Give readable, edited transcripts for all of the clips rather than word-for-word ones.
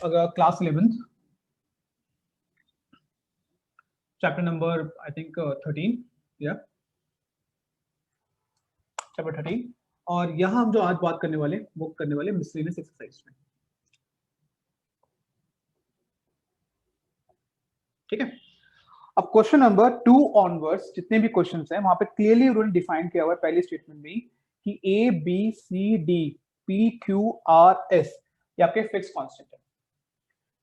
Class 11th chapter number I think 13 या chapter 13 और यहाँ हम जो आज बात करने वाले वो करने वाले मिसलेनियस एक्सरसाइज में। ठीक है, अब क्वेश्चन नंबर 2 ऑनवर्ड्स जितने भी क्वेश्चंस हैं वहां पे क्लियरली उन्होंने डिफाइन किया हुआ है पहले स्टेटमेंट में कि A B C D P Q R S ये आपके फिक्स कांस्टेंट है।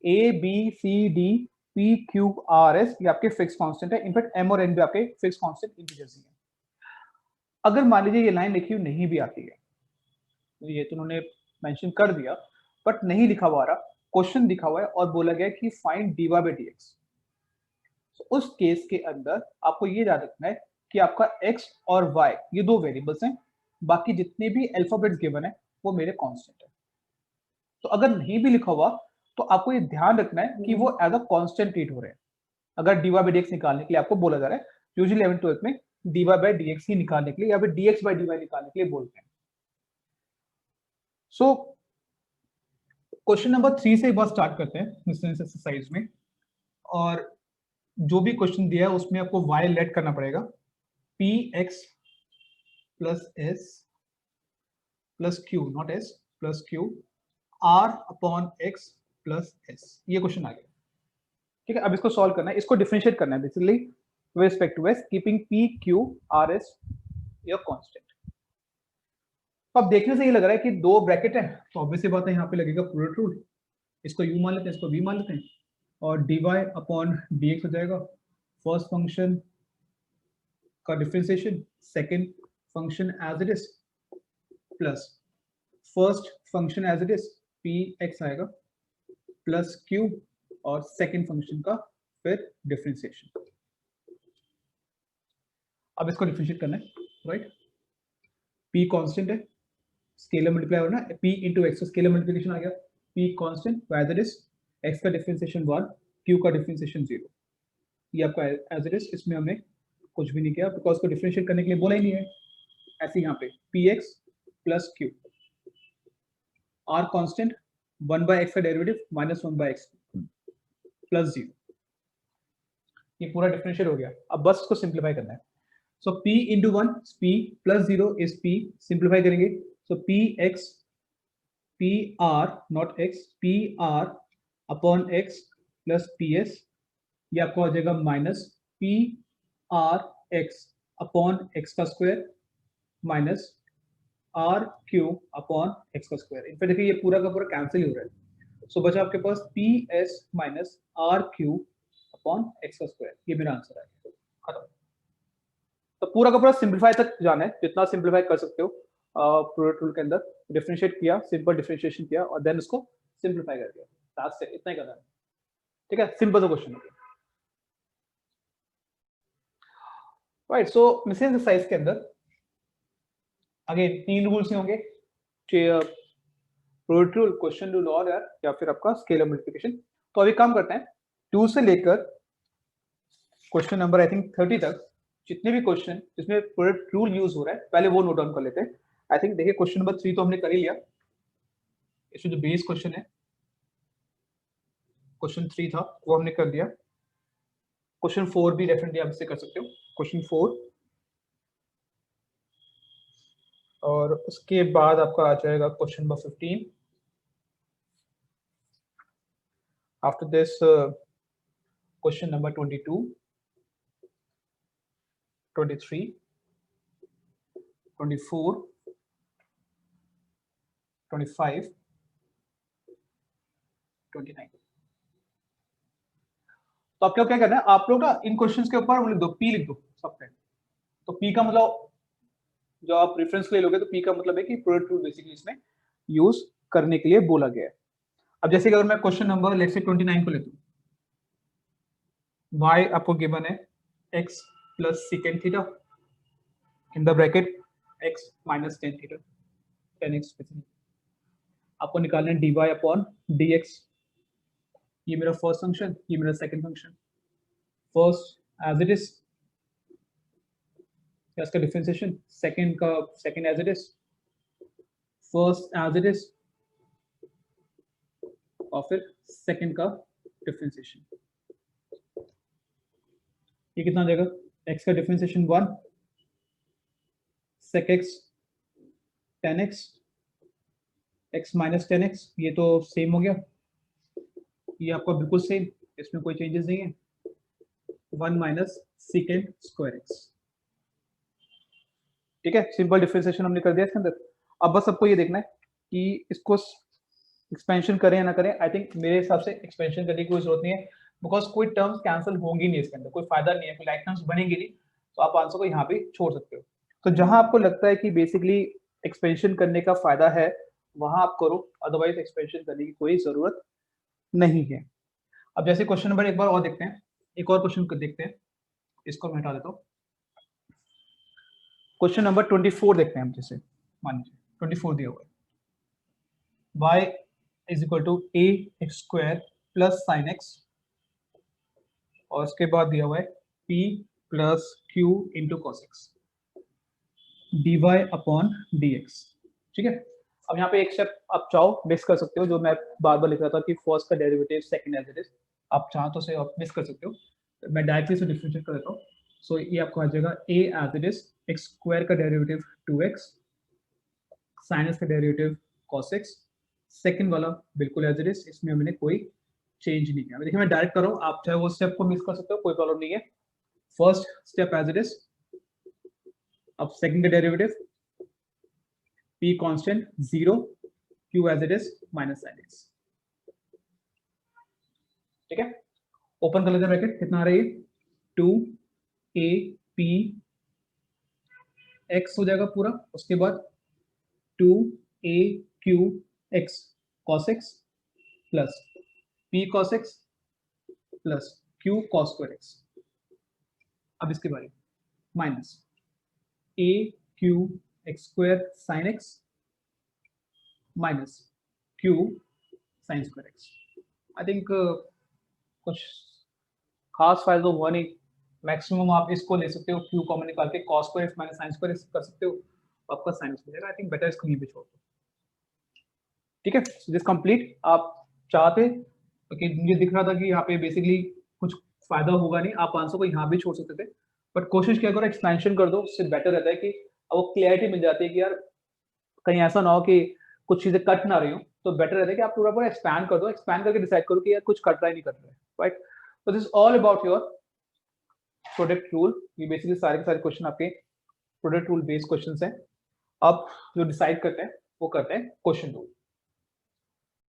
A B C D P Q R S ये आपके फिक्स कांस्टेंट है। इनफैक्ट एम और एन भी आपके फिक्स कांस्टेंट इंटीजर्स ही है। अगर मान लीजिए ये लाइन लिखी हुई नहीं भी आती है, ये तो उन्होंने मेंशन कर दिया बट नहीं लिखा हुआ रहा, क्वेश्चन लिखा हुआ है और बोला गया कि फाइंड dy बाय dx, उस केस के अंदर आपको ये याद रखना है कि आपका x और y ये दो वेरिएबल्स हैं, बाकी जितने भी अल्फाबेट्स गिवन है वो मेरे कांस्टेंट है। तो अगर नहीं भी लिखा हुआ तो आपको ये ध्यान रखना है कि वो एज अ कांस्टेंट ट्रीट हो रहे हैं। अगर dy बाय dx निकालने के लिए आपको बोला जा रहा है, यूजुअली 11th 12th में dy बाय dx ही निकालने के लिए या फिर dx बाय dy निकालने के लिए बोलते हैं। सो क्वेश्चन नंबर 3 से एक बार स्टार्ट करते हैं मिसलेनियस एक्सरसाइज में, और जो भी क्वेश्चन दिया है उसमें आपको y लेट करना पड़ेगा, px plus s plus q not s plus q r upon x plus s, ये क्वेश्चन आ गया। ठीक है, अब इसको सॉल्व करना है, इसको डिफरेंशिएट करना है basically with respect to s, keeping p q r s your constant. तो अब देखने से ये लग रहा है कि दो ब्रैकेट है तो ऑब्वियसली बात है यहाँ पे लगेगा प्रोडक्ट रूल, इसको u मान लेते हैं, इसको v मान लेते हैं और dy अपॉन dx हो जाएगा फर्स्ट फंक्शन का differentiation, second function as it is plus first function as it is px आएगा प्लस q और सेकंड फंक्शन का फिर डिफरेंशिएशन। अब इसको डिफरेंशिएट करना है, राइट। p कांस्टेंट है, स्केलर मल्टीप्लाई हो रहा है, p into x, scalar multiplication आ गया, p constant as it is, x का डिफरेंशिएशन 1, q का डिफरेंशिएशन 0, ये आपका एज इट इज, इसमें हमने कुछ भी नहीं किया बिकॉज को डिफरेंशिएट करने के लिए बोला ही नहीं है। ऐसे यहाँ पे px plus q, r constant 1 by x का derivative minus 1 by x plus 0, ये पूरा डिफरेंशिएट हो गया। अब बस इसको सिंप्लीफाई करना है। So p into 1 p plus 0 is p, simplify करेंगे so px p r not x p r upon x plus ps, ये आपको आ जाएगा minus p r x upon x का square minus R Q upon x का square. In fact देखिए ये पूरा का पूरा कैंसिल हो रहा है, सो बचा आपके पास P S minus R Q upon x का स्क्वायर, ये मेरा आंसर है, खत्म। तो पूरा का पूरा सिंप्लीफाई तक जाना है, जितना सिंप्लीफाई कर सकते हो प्रोडक्ट रूल के अंदर, डिफरेंशिएट किया, सिंपल डिफरेंशिएशन किया और देन उसको सिंप्लीफाई कर दिया, दैट्स इट, इतना ही करना है। ठीक है, सिंपल सा क्वेश्चन है, राइट। सो मिसलेनियस एक्सरसाइज के अंदर अगेन 3 रूल्स ही होंगे, प्रोडक्ट रूल, क्वेश्चन रूल और या फिर आपका स्केलर मल्टीप्लिकेशन। तो अभी काम करते हैं 2 से लेकर क्वेश्चन नंबर आई थिंक 30 तक जितने भी क्वेश्चन जिसमें प्रोडक्ट रूल यूज हो रहा है पहले वो नोट डाउन कर लेते हैं। आई थिंक देखिए क्वेश्चन नंबर 3 तो हमने कर ही लिया, इसमें जो बेस क्वेश्चन है क्वेश्चन 3 था वो हमने कर दिया। क्वेश्चन 4 भी डेफिनेटली आप इससे कर सकते हो, क्वेश्चन 4, और उसके बाद आपका आ जाएगा question number 15। After this question number 22, 23, 24, 25, 29। तो आपको क्या करना है, आप लोग ना इन क्वेश्चंस के ऊपर लिख दो, पी लिख दो सब पे। तो पी का मतलब जो आप रेफरेंस के लिए लोगे तो पी का मतलब है कि प्रोडक्ट रूल बेसिकली इसमें यूज करने के लिए बोला गया है। अब जैसे कि अगर मैं क्वेश्चन नंबर लेट्स से 29 को लेता हूं, y आपको गिवन है x plus second theta in the bracket x minus 10 theta 10x, आपको निकालना है dy अपॉन dx, ये मेरा फर्स्ट फंक्शन, ये मेरा second function, first as it is, इसका डिफरेंशिएशन, सेकंड का second as it is, first as it is, और फिर सेकंड का डिफरेंशिएशन। ये कितना आ जाएगा, x का differentiation 1 sec x tan x x minus ten x, ये तो सेम हो गया, ये आपका बिल्कुल सेम, इसमें कोई चेंजेस नहीं है, 1 माइनस सेकेंड स्क्वायर एक्स। ठीक है, सिंपल डिफरेंशिएशन हमने कर दिया इसके अंदर। अब बस सबको ये देखना है कि इसको एक्सपेंशन करें या ना करें। आई थिंक मेरे हिसाब से एक्सपेंशन करने की कोई जरूरत नहीं है, बिकॉज कोई टर्म्स कैंसिल होंगी नहीं इसके अंदर, कोई फायदा नहीं है, कोई लाइक टर्म्स बनेंगी नहीं, तो आप आंसर को यहाँ पे छोड़ सकते हो। तो जहां आपको लगता है कि बेसिकली एक्सपेंशन करने का फायदा है वहां आप करो, अदरवाइज एक्सपेंशन करने की कोई जरूरत नहीं है। अब जैसे क्वेश्चन नंबर एक बार और देखते हैं, एक और क्वेश्चन देखते हैं, इसको मैं हटा देता हूँ। क्वेश्चन नंबर 24 देखते हैं हम, जैसे मान लीजिए 24 दिया हुआ है, y is equal to A X square plus sine X, और उसके बाद दिया हुआ है p plus Q into cos X dy upon dx। ठीक है, अब यहाँ पे एक स्टेप आप चाहो मिस कर सकते हो, जो मैं बार बार लिख रहा था कि फर्स्ट का derivative second as it is, आप चाहो तो से आप मिस कर सकते हो, मैं डायरेक्टली से डिफरेंशिएट कर देता हूँ। सो ये आपको आ जाएगा a as it is X square का डेरिवेटिव 2x साइन एक्स का डेरिवेटिव cos x, सेकंड वाला बिल्कुल एज इट इज, इसमें हमने कोई चेंज नहीं किया। देखिए मैं डायरेक्ट कर रहा हूँ, आप चाहे वो स्टेप को मिस कर सकते हो, कोई प्रॉब्लम नहीं है। First step as it is, अब सेकंड का derivative p constant 0, q as it is minus sin x। ठीक है, ओपन कर लेते हैं ब्रैकेट, कितना आ रहा है ये 2 a p x हो जाएगा पूरा, उसके बाद 2 a q x cos x plus p cos x plus q cos square x। अब इसके बारे में minus a q x square sin x minus q sin square x। I think कुछ खास फायदा तो हुआ नहीं, मैक्सिमम आप इसको ले सकते हो, q कॉमन निकाल के cos square x minus sin square x कर सकते हो, आपका sin x मिलेगा। आई थिंक बेटर इसको यहीं पे छोड़ दो। ठीक है, सो दिस कंप्लीट। आप चाहते कि मुझे दिख रहा था कि यहाँ पे बेसिकली कुछ फायदा होगा नहीं, आप आंसर को यहाँ भी छोड़ सकते थे, बट कोशिश क्या करो एक्सपेंशन कर दो, उससे बेटर रहता है कि वो क्लैरिटी मिल जाती है कि यार कहीं ऐसा ना हो कि कुछ चीजें कट ना रही हो, तो बेटर रहता है कि आप पूरा पूरा एक्सपैंड कर दो, एक्सपैंड करके डिसाइड करो कि यार कुछ कट रहा है नहीं कट रहा है, राइट। तो this all about your product rule. ये बेसिकली सारे के सारे क्वेश्चन आपके प्रोडक्ट रूल बेस्ड क्वेश्चन हैं। अब जो डिसाइड करते हैं वो करते हैं क्वेश्चन रूल।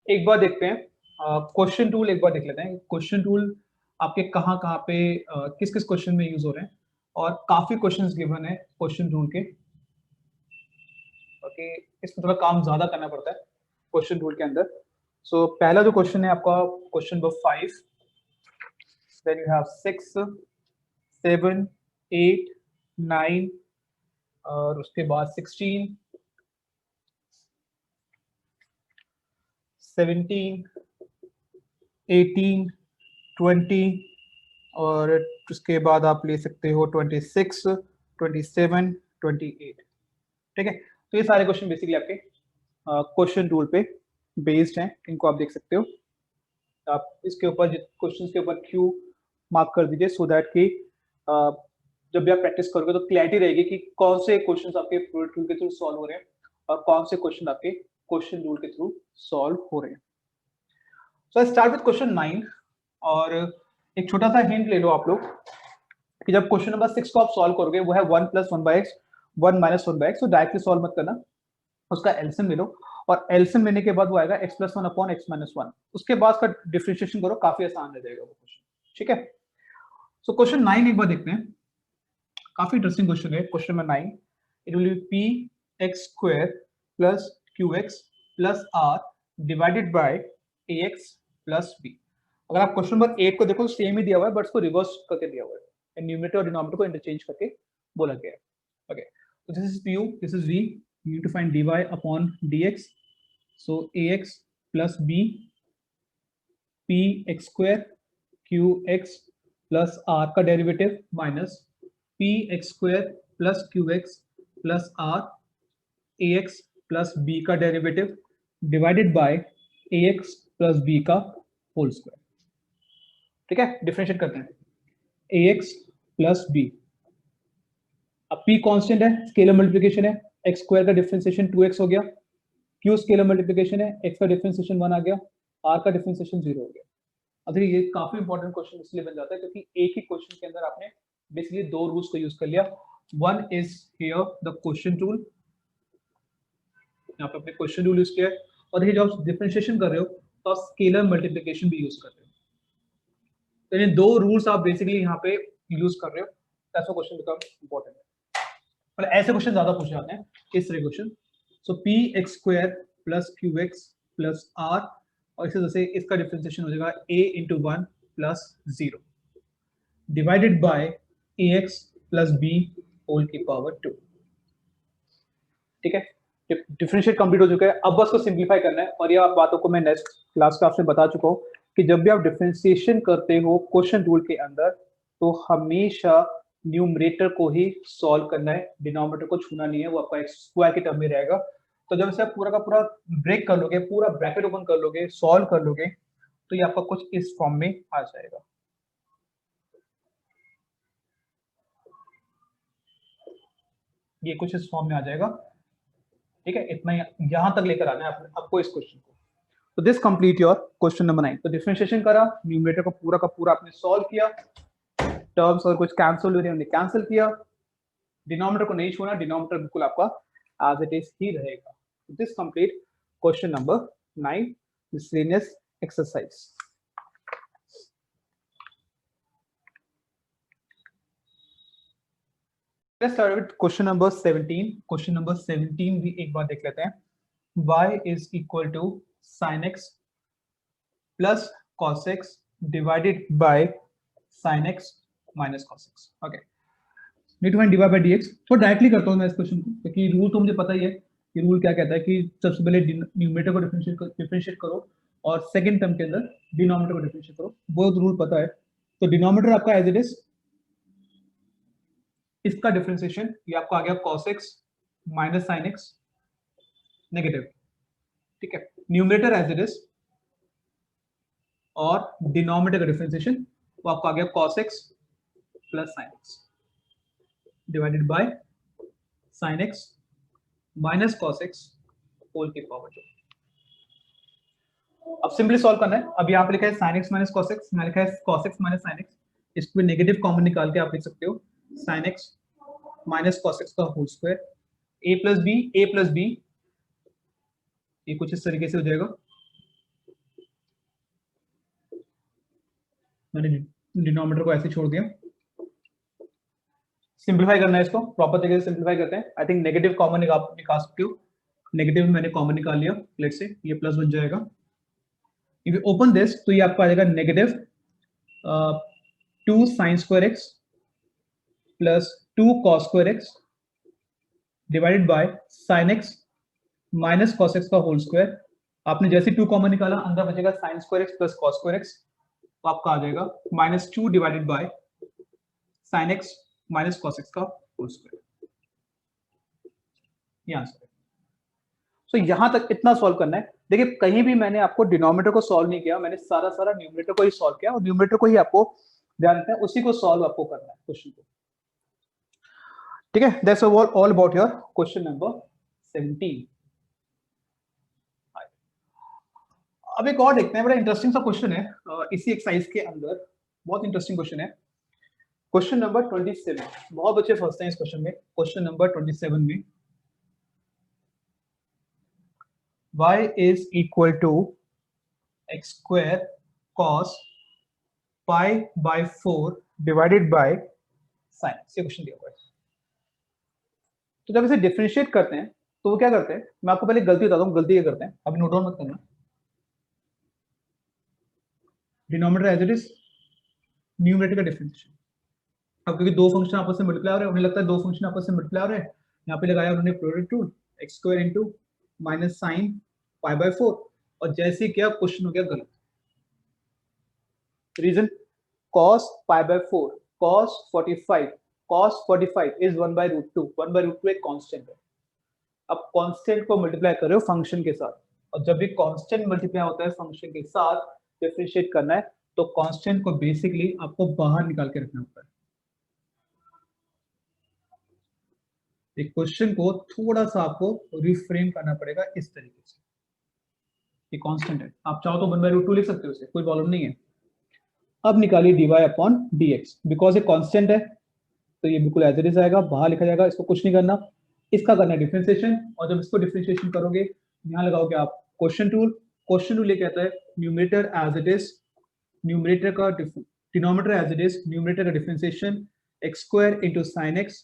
एक बार देखते हैं क्वेश्चन टूल, एक बार देख लेते हैं क्वेश्चन टूल आपके कहाँ कहाँ पे किस किस क्वेश्चन में यूज हो रहे हैं, और काफी क्वेश्चंस गिवन है क्वेश्चन टूल के। ओके, इसमें थोड़ा काम ज्यादा करना पड़ता है क्वेश्चन टूल के अंदर। सो पहला जो क्वेश्चन है आपका question number 5, then you have 6 7 8 9 और उसके बाद 16 17 18 20 और उसके बाद आप ले सकते हो 26 27 28। ठीक है, तो ये सारे क्वेश्चन बेसिकली आपके क्वेश्चन टूल पे बेस्ड हैं, इनको आप देख सकते हो। आप इसके ऊपर क्वेश्चन के ऊपर क्यू मार्क कर दीजिए, सो दैट कि जब भी आप प्रैक्टिस करोगे तो क्लैरिटी रहेगी कि कौन से क्वेश्चन आपके प्रोडक्ट टूल के थ्रू सॉल्व हो रहे हैं और कौन से क्वेश्चन आपके क्वेश्चन टूल के थ्रू सॉल्व हो रहे हैं। सो आई स्टार्ट विद क्वेश्चन 9, और एक छोटा सा हिंट ले लो आप लोग कि जब क्वेश्चन नंबर 6 को आप सॉल्व करोगे, वो है 1 + 1/x 1 - 1/x, तो डायरेक्टली सॉल्व मत करना, उसका एलसीएम ले लो, और एलसीएम लेने के बाद वो आएगा x + 1 / x - 1, उसके बाद का डिफरेंशिएशन करो, काफी आसान रह जाएगा वो क्वेश्चन। ठीक है, सो क्वेश्चन 9 एक बार देखते हैं, काफी इंटरेस्टिंग क्वेश्चन है question number 9। It will be p(x² + qx + r divided by ax + b। अगर आप क्वेश्चन नंबर 8 को देखो, सेम ही दिया हुआ है, बट इसको रिवर्स करके दिया हुआ है, न्यूमरेटर और डिनोमिनेटर को इंटरचेंज करके बोला गया है। Okay, so this is pu, this is v, you need to find dy upon dx, so ax plus b p(x², qx plus r का derivative minus p(x² + qx plus r ax plus b का derivative divided by ax plus B का whole square. ठीक है, differentiate करते हैं, ax plus B. अब p constant है, scalar multiplication है, x स्क्वायर का डिफरेंशिएशन 2x हो गया, q स्केलर मल्टीप्लिकेशन है, x का डिफरेंशिएशन 1 आ गया, r का डिफरेंशिएशन 0 हो गया। अब देखिए ये काफी इंपॉर्टेंट क्वेश्चन इसलिए बन जाता है क्योंकि एक ही क्वेश्चन के अंदर आपने बेसिकली दो रूल्स को यूज कर लिया। One is here the question rule, यहाँ पे आपने क्वेश्चन रूल यूज किया है, और ये जब आप डिफरेंशिएशन कर रहे हो तो आप स्केलर मल्टीप्लिकेशन भी यूज कर रहे हो। तो ये दो रूल्स आप बेसिकली यहाँ पे यूज कर रहे हो, that's why question become important. पर ऐसे क्वेश्चन ज्यादा पूछे जाते हैं, इस तरह question. So P X square plus Q X plus R, और इसी तरह से इसका डिफरेंशिएशन हो जाएगा a into 1 plus 0 divided by ax plus b whole की पावर 2। ठीक है, डिफरेंशिएट कंप्लीट हो चुका है, अब बस को सिंपलीफाई करना है। और ये आप बातों को मैं नेक्स्ट क्लास में आपसे बता चुका हूँ कि जब भी आप डिफरेंशिएशन करते हो क्वेश्चन रूल के अंदर तो हमेशा न्यूमरेटर को ही सॉल्व करना है, डिनोमिनेटर को छूना नहीं है, वो आपका एक्स स्क्वायर के टर्म में रहेगा। तो जब इसे आप पूरा का पूरा ब्रेक कर लोगे, पूरा ब्रैकेट ओपन कर लोगे, सॉल्व कर लोगे, तो ये आपका कुछ इस फॉर्म में आ जाएगा। ये कुछ इस फॉर्म में आ जाएगा। ठीक है, इतना यहां तक लेकर आना है आपको इस क्वेश्चन को। तो this complete your question number 9। तो डिफरेंशिएशन करा, न्यूमरेटर को पूरा का पूरा आपने सॉल्व किया, टर्म्स और कुछ कैंसिल हुए हमने कैंसिल किया, डिनोमिनेटर को नहीं छूना, डिनोमिनेटर बिल्कुल आपका एज इट इज ही रहेगा। This complete question number 9 miscellaneous exercise. Let's start with question number 17. Question number 17 भी एक बार देख लेते हैं। y is equal to sin x plus cos x divided by sin x minus cos x. Okay. Need to find dy by dx. तो directly करता हूँ मैं इस क्वेश्चन को, क्योंकि रूल तो मुझे पता ही है कि रूल क्या कहता है कि सबसे पहले न्यूमरेटर को डिफरेंशिएट करो और सेकंड टर्म के अंदर डिनोमिनेटर को डिफरेंशिएट करो, वो रूल पता है। तो डिनोमिनेटर आपका एज इट इज, इसका डिफरेंशिएशन ये आपको आ गया cos x minus sin x negative. ठीक है, न्यूमरेटर एज इट इज और डिनोमिनेटर का डिफरेंशिएशन वो आपको आ गया cos x plus sin x divided by sin x minus cos x whole की पावर 2। अब सिंपली सॉल्व करना है। अब यहाँ पे लिखा है sin x minus cos x, यहाँ लिखा है cos x minus sin x, इसको नेगेटिव कॉमन निकाल के आप लिख सकते हो sin x minus cos x का whole square, a plus B, ये कुछ इस तरीके से हो जाएगा। मैंने डिनोमिनेटर को ऐसे छोड़ दिया। सिंपलीफाई करना है, इसको प्रॉपर तरीके से सिंपलीफाई करते हैं। आई थिंक नेगेटिव कॉमन निकाल सकते हो, नेगेटिव मैंने कॉमन निकाल लिया, लेट्स से ये प्लस बन जाएगा। इफ यू ओपन दिस तो ये आपका आ जाएगा negative 2 sin square x plus 2 cos square x divided by sin x minus cos x का होल स्क्वायर। आपने जैसे 2 कॉमन निकाला, अंदर बचेगा sin square x plus cos square x, तो आपका आ जाएगा -2 divided by sin x minus cos x का होल स्क्वायर। ये आंसर है। सो यहां तक इतना सॉल्व करना है। देखिए कहीं भी मैंने आपको डिनोमिनेटर को सॉल्व नहीं किया, मैंने सारा न्यूमरेटर को ही सॉल्व किया, और न्यूमरेटर को ही आपको ध्यान रखना है, उसी को सॉल्व आपको करना है क्वेश्चन को। ठीक है, that's all about your question number 17। अब एक और देखते हैं, बड़ा इंटरेस्टिंग सा क्वेश्चन है इसी एक्सरसाइज के अंदर, बहुत इंटरेस्टिंग क्वेश्चन है। क्वेश्चन नंबर 27, बहुत बच्चे फंसते हैं इस क्वेश्चन में। क्वेश्चन नंबर 27 में y is equal to x square cos pi by 4 divided by sin, ये क्वेश्चन दिया हुआ है। तो जब इसे डिफरेंशिएट करते हैं तो वो क्या करते हैं, मैं आपको पहले गलती बताता हूँ, गलती ये करते हैं, अभी नोट डाउन मत करना। Denominator as it is, numerator का डिफरेंशिएशन। अब क्योंकि दो फंक्शन आपस में मल्टीप्लाई हो रहे हैं, उन्हें लगता है दो फंक्शन आपस में मल्टीप्लाई हो रहे हैं, यहाँ पे लगाया उन्होंने product rule, X square into minus sine pi by 4, और जैसे क्या क्वेश्चन हो गया गलत। Reason cos pi by 4, cos 45 is 1/√2, 1/√2 एक कांस्टेंट है। अब कांस्टेंट को मल्टीप्लाई कर रहे हो फंक्शन के साथ, और जब भी कांस्टेंट मल्टीप्लाई होता है फंक्शन के साथ डिफरेंशिएट करना है तो कांस्टेंट को बेसिकली आपको बाहर निकाल के रखना होता है। एक क्वेश्चन को थोड़ा सा आपको रिफ्रेम करना पड़ेगा इस तरीके से। ये कांस्टेंट है, आप चाहो तो 1/√2 लिख सकते हो, उसे कोई प्रॉब्लम नहीं है। अब निकालिए dy अपॉन dx, बिकॉज ये कांस्टेंट है तो ये बिल्कुल एज इट इज आएगा, बाहर लिखा जाएगा, इसको कुछ नहीं करना। इसका करना है डिफरेंशिएशन, और जब इसको डिफरेंशिएशन करोगे यहाँ लगाओगे आप क्वेश्चन टूल। क्वेश्चन टूल ये कहता है numerator as it is, numerator का denominator as it is, numerator का differentiation x square into sine x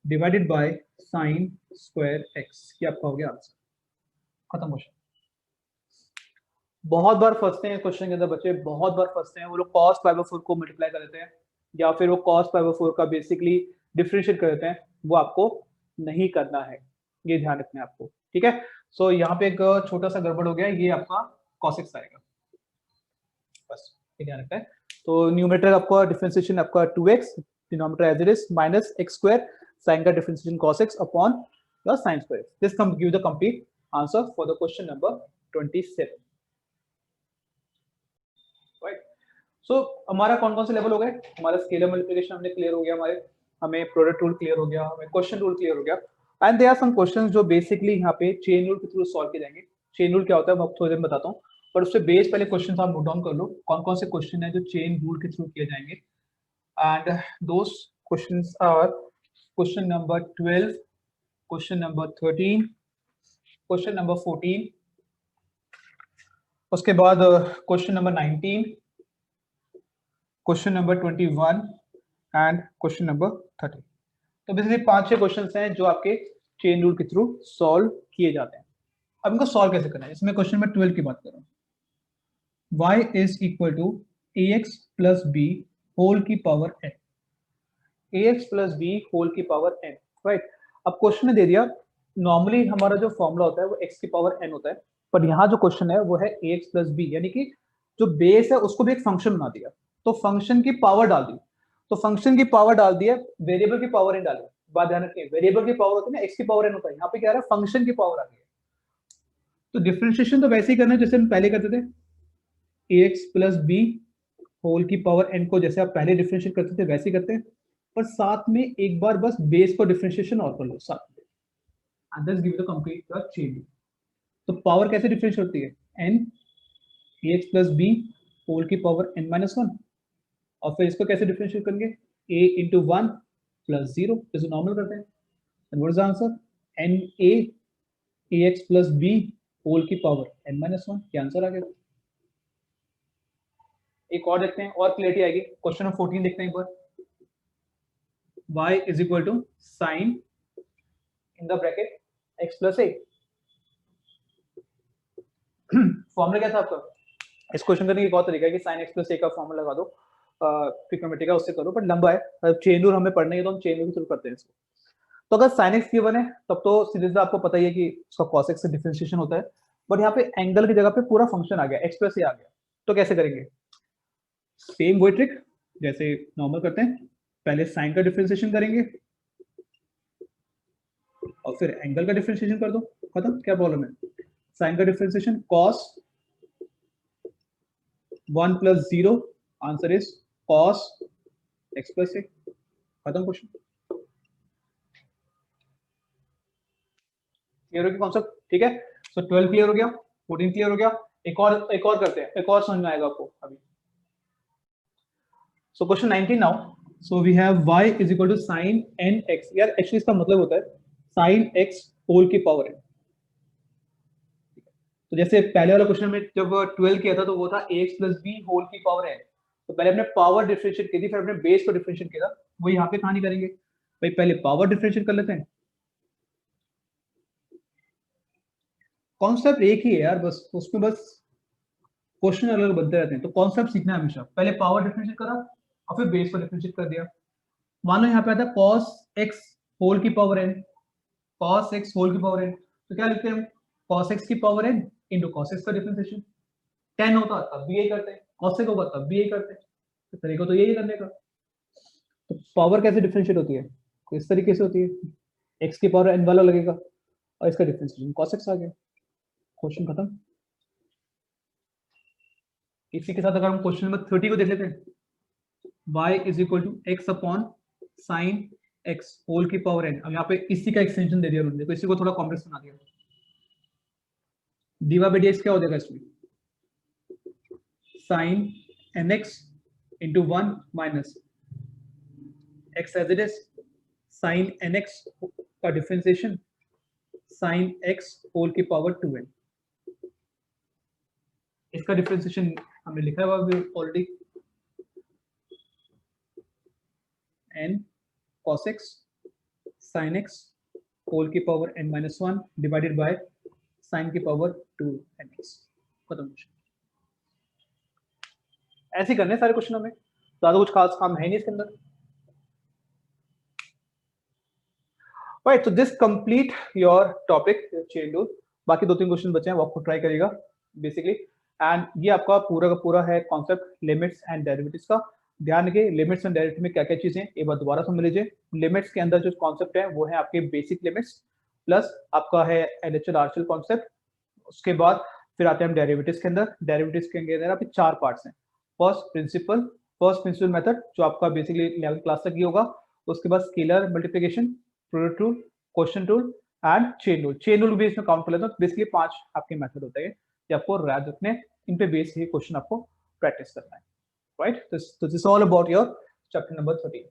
divided by sine square x, ये आपका हो गया आंसर। खत्म क्वेश्चन। बहुत बार फंसते हैं क्वेश्चन के अंदर बच्चे, बहुत बार फंसते हैं, वो लोग cos π/4 को मल्टीप्लाई कर देते हैं या फिर वो cos π/4 का बेसिकली डिफरेंशिएट कर देते हैं, वो आपको नहीं करना है, ये ध्यान रखना है आपको, ठीक है। सो यहाँ पे एक छोटा सा गड़बड़ हो गया, ये आपका cos x आएगा, बस ये ध्यान रखना है। तो न्यूमरेटर आपका डिफरेंशिएशन आपका 2x, denominator as it is, minus x square, sine का differentiation cos x upon the sine square. This give the complete answer for the question number 27। सो हमारा कौन कौन से लेवल हो गए, हमारा स्केलर मल्टीप्लिकेशन हमने क्लियर हो गया, हमें प्रोडक्ट रूल क्लियर हो गया, हमें क्वेश्चन रूल क्लियर हो गया, and there are some questions जो बेसिकली यहाँ पे चेन रूल के थ्रू सॉल्व किए जाएंगे। चेन रूल क्या होता है मैं आपको थोड़ी देर में बताता हूँ, पर उससे बेस पहले क्वेश्चन आप नोट डाउन कर लो कौन कौन से क्वेश्चन है जो चेन रूल के थ्रू किए जाएंगे। And those questions are question number 12, question number 13, question number 14, उसके बाद question number 19, question number 21 and question number 30। तो बेसिकली 5-6 क्वेश्चंस हैं जो आपके चेन रूल के थ्रू सॉल्व किए जाते हैं। अब इनको सॉल्व कैसे करना है, इसमें क्वेश्चन नंबर 12 की बात कर रहा हूँ। y is equal to ax plus B whole की power n, ax plus B whole की पावर n, राइट। अब क्वेश्चन में दे दिया, नॉर्मली हमारा जो फॉर्मूला होता है वो x की पावर n होता है, पर यहाँ जो क्वेश्चन है वो है ax प्लस बी, यानी कि जो बेस है उसको भी एक फंक्शन बना दिया, तो फंक्शन की पावर डाल दी, तो फंक्शन की पावर डाल दी है, वेरिएबल की पावर नहीं डाली। बात ध्यान रखिए, वेरिएबल की पावर होती है ना, x की पावर n होता है, यहाँ पे क्या आ रहा है फंक्शन की पावर आ गई है। तो डिफरेंशिएशन तो वैसे ही करना है जैसे हम पहले करते थे, ax प्लस बी होल की पावर n को जैसे आप पहले डिफरेंशिएट करते थे वैसे ही करते हैं, पर साथ में एक बार बस बेस को डिफरेंशिएशन और कर लो साथ में, and this give the complete the chain. तो पावर कैसे डिफरेंशिएट होती है, n ax plus B whole की पावर n माइनस 1, और फिर इसको कैसे डिफरेंशिएट करेंगे, a इंटू 1 प्लस 0, जैसे नॉर्मल करते हैं। And what is the answer, n a ax plus b whole की पावर n माइनस 1, ये आंसर आ गया। एक और देखते हैं और क्लियरिटी आएगी, क्वेश्चन नंबर 14 देखते हैं एक बार। y is equal to sine in the bracket x plus a, formula क्या था आपका, इस क्वेश्चन करने की एक और तरीका है कि साइन x प्लस a का फॉर्मूला लगा दो, ट्रिग्नोमेट्री का उससे करो, बट लंबा है, चेन रूल हमें पढ़ने है तो हम चेन रूल शुरू करते हैं इसको। तो अगर sin x गिवन है तब तो सीधे आपको पता ही है कि उसका cos x से डिफरेंशिएशन होता है, बट यहाँ पे एंगल की जगह पे पूरा फंक्शन आ गया, x प्लस a आ गया, तो कैसे करेंगे, सेम वही ट्रिक जैसे नॉर्मल करते हैं, पहले साइन का डिफरेंशिएशन करेंगे और फिर एंगल का डिफरेंशिएशन कर दो, खत्म, क्या प्रॉब्लम है। साइन का differentiation cos 1 plus 0, answer is cos x plus a, खत्म क्वेश्चन। क्लियर हो गया कॉन्सेप्ट, ठीक है। सो 12 क्लियर हो गया, 14 क्लियर हो गया, एक और करते हैं, एक और समझ में आएगा आपको अभी। So question 19 now, so we have y is equal to sin n x, यार एक्चुअली इसका मतलब होता है sin x होल की पावर n। तो जैसे पहले वाला क्वेश्चन में जब 12 किया था तो वो था ax प्लस b होल की पावर n, तो पहले हमने पावर डिफरेंशिएट की थी, फिर हमने बेस को डिफरेंशिएट किया था, वो यहाँ पे कहानी करेंगे भाई, पहले पावर डिफरेंशिएट कर लेते हैं। कॉन्सेप्ट एक ही है यार, बस उसमें बस क्वेश्चन अलग अलग बनते रहते हैं, तो कॉन्सेप्ट सीखना है हमेशा, पहले पावर डिफरेंशिएट करा और फिर बेस को डिफरेंशिएट कर दिया। मान लो यहाँ पे आता है cos x होल की power n, cos x whole की पावर n, तो क्या लिखते हैं हम, cos x की power n into cos x का डिफरेंशिएशन, tan होता तब भी यही करते हैं, cos होगा तब भी यही करते हैं, तो तरीका तो यही करने का। तो पावर कैसे डिफरेंशिएट होती है, तो इस तरीके से होती है, x की पावर n वाला लगेगा और इसका डिफरेंशिएशन cos x आ गया। क्वेश्चन खत्म। इसी के साथ अगर हम क्वेश्चन नंबर 30 को देख लेते हैं, y is equal to X upon sine X whole की पावर n। अब यहाँ पे इसी का एक्सटेंशन दे दिया उन्होंने, तो इसी को थोड़ा कॉम्प्लेक्स बना दिया। dy by dx क्या हो जाएगा इसमें, sine nx into 1 minus x as it is sine nx का डिफरेंशिएशन साइन x होल की पावर 2n। इसका डिफरेंशिएशन हमने लिखा हुआ already, n cos x sin x whole की power n minus 1 divided by sine की पावर 2nx। खत्म। ऐसे ही करने सारे क्वेश्चन में, ज्यादा कुछ खास काम है नहीं इसके अंदर। राइट, तो this complete your topic chain rule. बाकी 2-3 क्वेश्चन बचे हैं, वो आपको ट्राई करेगा बेसिकली। एंड ये आपका पूरा का पूरा है कॉन्सेप्ट लिमिट्स एंड डेरिवेटिव्स का। ध्यान रखिए लिमिट्स एंड डेरिवेटिव में क्या क्या चीजें, एक बार दोबारा समझ लीजिए। लिमिट्स के अंदर जो कॉन्सेप्ट है वो है आपके बेसिक लिमिट्स, प्लस आपका है एलएचएल आरएचएल कॉन्सेप्ट। उसके बाद फिर आते हैं हम डेरिवेटिव्स के अंदर। डेरिवेटिव्स के अंदर आपके 4 पार्ट्स हैं। फर्स्ट प्रिंसिपल मेथड जो आपका बेसिकली 11th क्लास तक ही होगा। उसके बाद scalar multiplication, product rule, question rule and chain rule. Chain rule भी इसमें काउंट कर लेते हैं। बेसिकली 5 आपके मेथड होते हैं, ये आपको याद रखने, इन पे बेस ये क्वेश्चन आपको प्रैक्टिस करना है। राइट, तो this all about your chapter number 13।